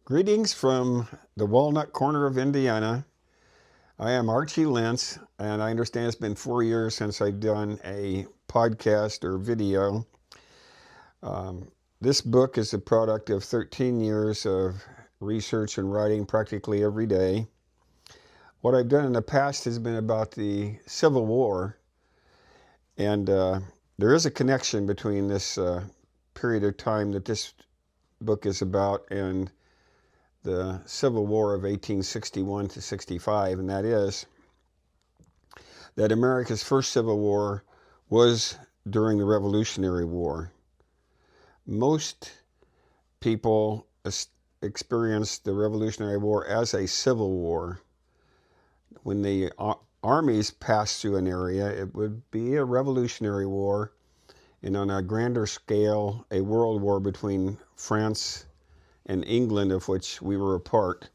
Greetings from the Walnut Corner of Indiana. I am Archie Lentz, and I understand it's been 4 years since I've done a podcast or video. This book is the product of 13 years of research and writing practically every day. What I've done in the past has been about the Civil War, and there is a connection between this period of time that this book is about and the Civil War of 1861 to 65, and that is that America's first Civil War was during the Revolutionary War. Most people experienced the Revolutionary War as a civil war. When the armies passed through an area, it would be a Revolutionary War, and on a grander scale, a world war between France and England, of which we were a part.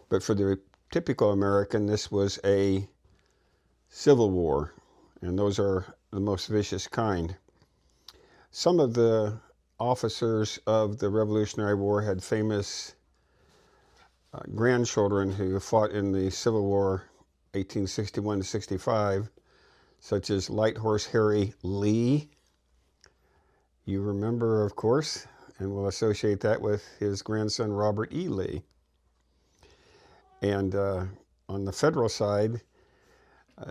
But for the typical American, this was a civil war, and those are the most vicious kind. Some of the officers of the Revolutionary War had famous grandchildren who fought in the Civil War 1861 to 65, such as Light Horse Harry Lee. You remember, of course, and we'll associate that with his grandson, Robert E. Lee. And on the federal side,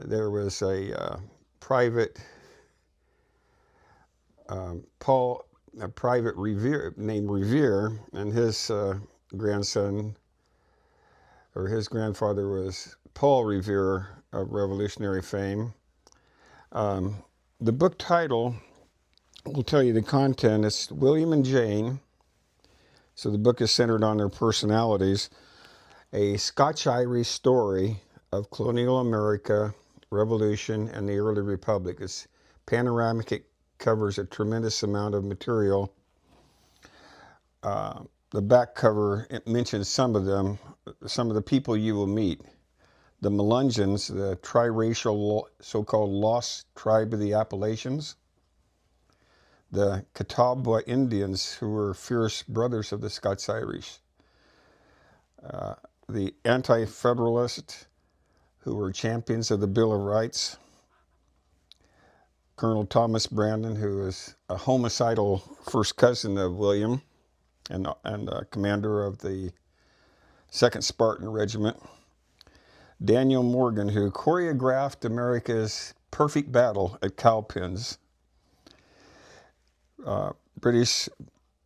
there was a private Revere named Revere, and his grandson, or his grandfather, was Paul Revere of Revolutionary fame. The book title will tell you the content. It's William and Jane, so the book is centered on their personalities. A Scots-Irish story of colonial America, Revolution, and the early Republic. It's panoramic. It covers a tremendous amount of material. The back cover, it mentions some of them, some of the people you will meet. The Melungeons, the triracial so-called lost tribe of the Appalachians. The Catawba Indians, who were fierce brothers of the Scots-Irish. The Anti-Federalists, who were champions of the Bill of Rights. Colonel Thomas Brandon, who was a homicidal first cousin of William and commander of the 2nd Spartan Regiment. Daniel Morgan, who choreographed America's perfect battle at Cowpens. British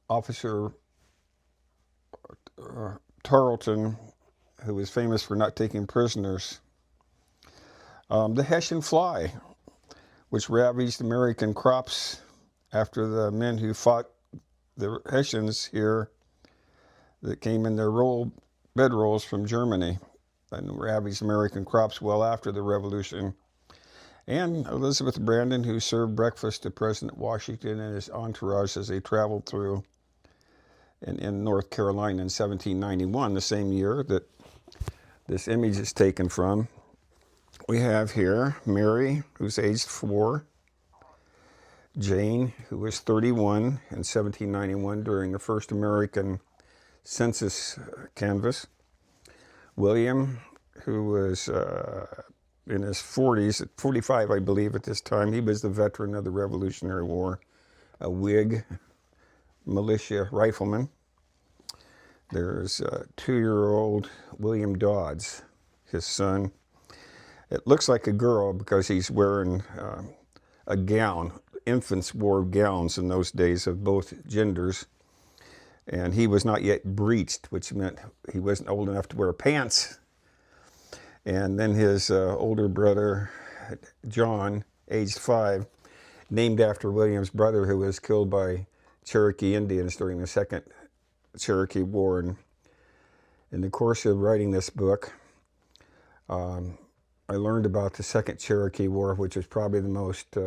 officer Tarleton, who was famous for not taking prisoners. The Hessian fly, which ravaged American crops after the men who fought the Hessians here that came in their bedrolls from Germany and ravaged American crops well after the Revolution. And Elizabeth Brandon, who served breakfast to President Washington and his entourage as they traveled through in North Carolina in 1791, the same year that this image is taken from. We have here Mary, who's aged 4, Jane, who was 31 in 1791 during the first American census canvass, William, who was in his 40s, 45 I believe at this time. He was the veteran of the Revolutionary War, a Whig militia rifleman. There's 2-year-old William Dodds, his son. It looks like a girl because he's wearing a gown. Infants wore gowns in those days of both genders. And he was not yet breeched, which meant he wasn't old enough to wear pants. And then his older brother, John, aged 5, named after William's brother, who was killed by Cherokee Indians during the Second Cherokee War. And in the course of writing this book, I learned about the Second Cherokee War, which is probably the most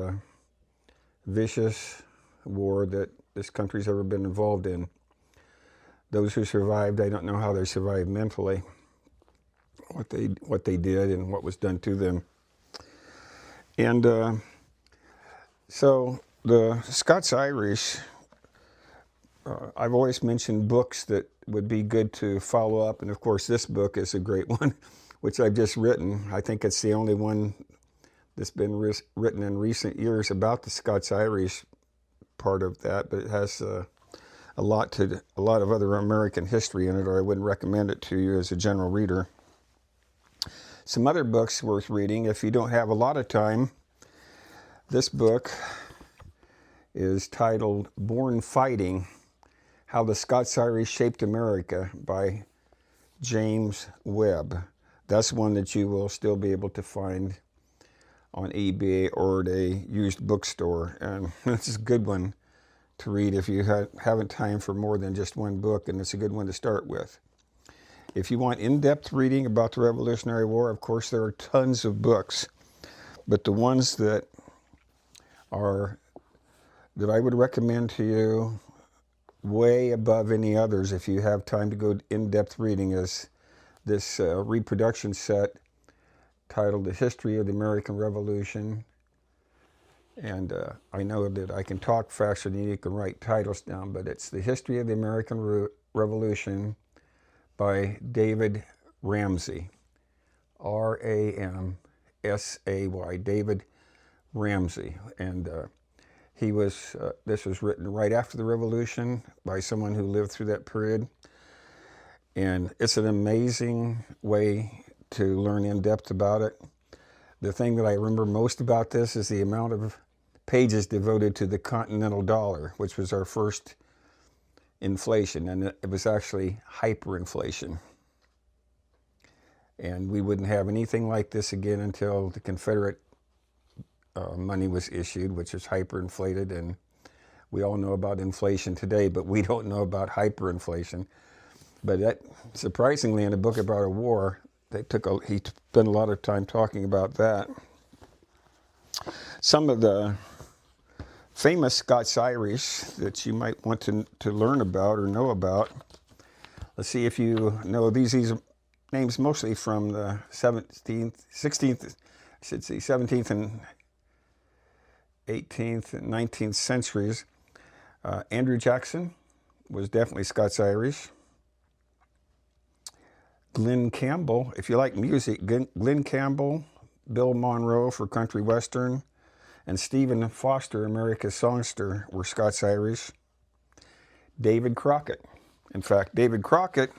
vicious war that this country's ever been involved in. Those who survived, I don't know how they survived mentally, what they did and what was done to them. And so the Scots-Irish I've always mentioned books that would be good to follow up, and of course this book is a great one, which I've just written. I think it's the only one that's been written in recent years about the Scots-Irish part of that, but it has a lot of other American history in it, or I wouldn't recommend it to you as a general reader. Some other books worth reading if you don't have a lot of time. This book is titled Born Fighting: How the Scots-Irish Shaped America by James Webb. That's one that you will still be able to find on eBay or at a used bookstore. And this is a good one to read if you haven't time for more than just one book, and it's a good one to start with. If you want in-depth reading about the Revolutionary War, of course there are tons of books, but the ones that I would recommend to you way above any others if you have time to go in-depth reading is this reproduction set titled The History of the American Revolution. And I know that I can talk faster than you can write titles down, but it's The History of the American Revolution by David Ramsay. R-A-M-S-A-Y, David Ramsay. And this was written right after the Revolution by someone who lived through that period. And it's an amazing way to learn in depth about it. The thing that I remember most about this is the amount of pages devoted to the Continental Dollar, which was our first inflation, and it was actually hyperinflation. And we wouldn't have anything like this again until the Confederate money was issued, which is hyperinflated, and we all know about inflation today, but we don't know about hyperinflation. But that, surprisingly, in a book about a war, he spent a lot of time talking about that. Some of the famous Scots-Irish that you might want to learn about or know about. Let's see if you know these names, mostly from the 17th and 18th and 19th centuries. Andrew Jackson was definitely Scots-Irish. Glenn Campbell, if you like music, Glenn Campbell, Bill Monroe for country western, and Stephen Foster, America's Songster, were Scots-Irish. David Crockett. In fact, David Crockett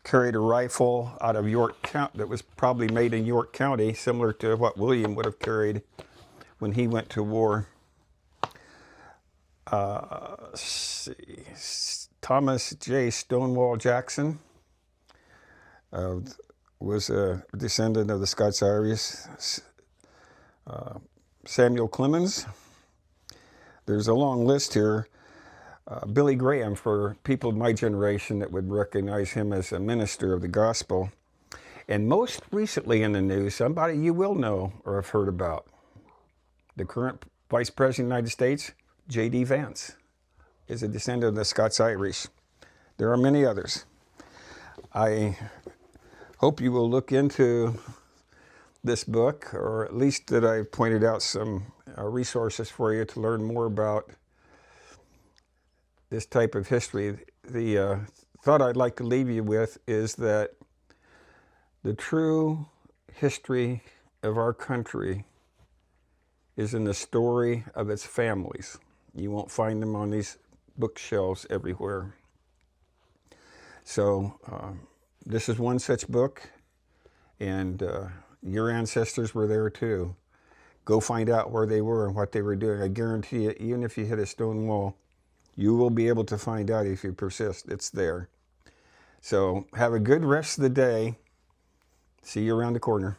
carried a rifle out of York County that was probably made in York County, similar to what William would have carried when he went to war. Thomas J. Stonewall Jackson was a descendant of the Scots-Irish. Samuel Clemens. There's a long list here. Billy Graham, for people of my generation that would recognize him as a minister of the gospel. And most recently in the news, somebody you will know or have heard about, the current Vice President of the United States, J.D. Vance, is a descendant of the Scots-Irish. There are many others. I hope you will look into this book, or at least that I've pointed out some resources for you to learn more about this type of history. The thought I'd like to leave you with is that the true history of our country is in the story of its families. You won't find them on these bookshelves everywhere. So this is one such book, and your ancestors were there too. Go find out where they were and what they were doing. I guarantee you, even if you hit a stone wall, you will be able to find out if you persist. It's there. So have a good rest of the day. See you around the corner.